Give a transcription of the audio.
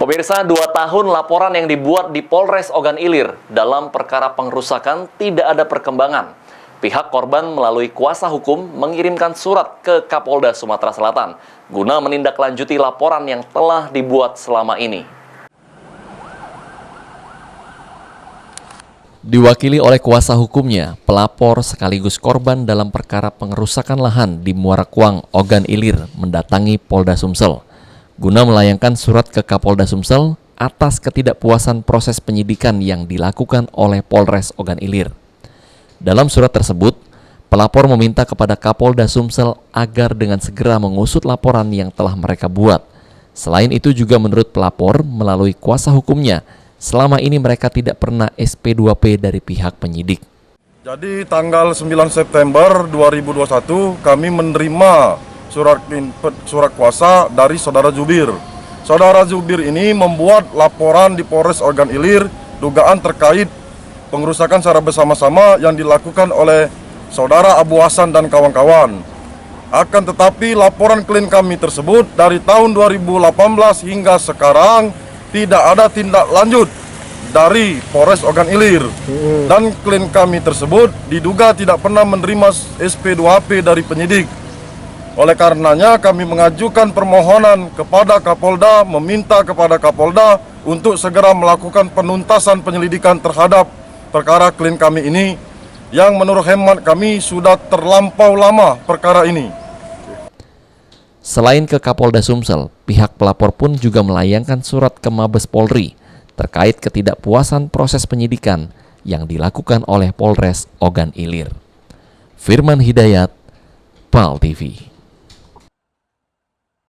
Pemirsa, 2 tahun laporan yang dibuat di Polres Ogan Ilir dalam perkara pengerusakan tidak ada perkembangan. Pihak korban melalui kuasa hukum mengirimkan surat ke Kapolda Sumatera Selatan guna menindaklanjuti laporan yang telah dibuat selama ini. Diwakili oleh kuasa hukumnya, pelapor sekaligus korban dalam perkara pengerusakan lahan di Muara Kuang, Ogan Ilir mendatangi Polda Sumsel guna melayangkan surat ke Kapolda Sumsel atas ketidakpuasan proses penyidikan yang dilakukan oleh Polres Ogan Ilir. Dalam surat tersebut, pelapor meminta kepada Kapolda Sumsel agar dengan segera mengusut laporan yang telah mereka buat. Selain itu juga menurut pelapor melalui kuasa hukumnya, selama ini mereka tidak pernah SP2P dari pihak penyidik. Jadi tanggal 9 September 2021 kami menerima surat kuasa dari Saudara Zubir. Saudara Zubir ini membuat laporan di Polres Ogan Ilir dugaan terkait pengerusakan secara bersama-sama yang dilakukan oleh Saudara Abu Hasan dan kawan-kawan. Akan tetapi laporan klien kami tersebut dari tahun 2018 hingga sekarang tidak ada tindak lanjut dari Polres Ogan Ilir. Dan klien kami tersebut diduga tidak pernah menerima SP2P dari penyidik. Oleh karenanya kami mengajukan permohonan kepada Kapolda, meminta kepada Kapolda untuk segera melakukan penuntasan penyelidikan terhadap perkara klien kami ini yang menurut hemat kami sudah terlampau lama perkara ini. Selain ke Kapolda Sumsel, pihak pelapor pun juga melayangkan surat ke Mabes Polri terkait ketidakpuasan proses penyidikan yang dilakukan oleh Polres Ogan Ilir. Firman Hidayat, PAL TV.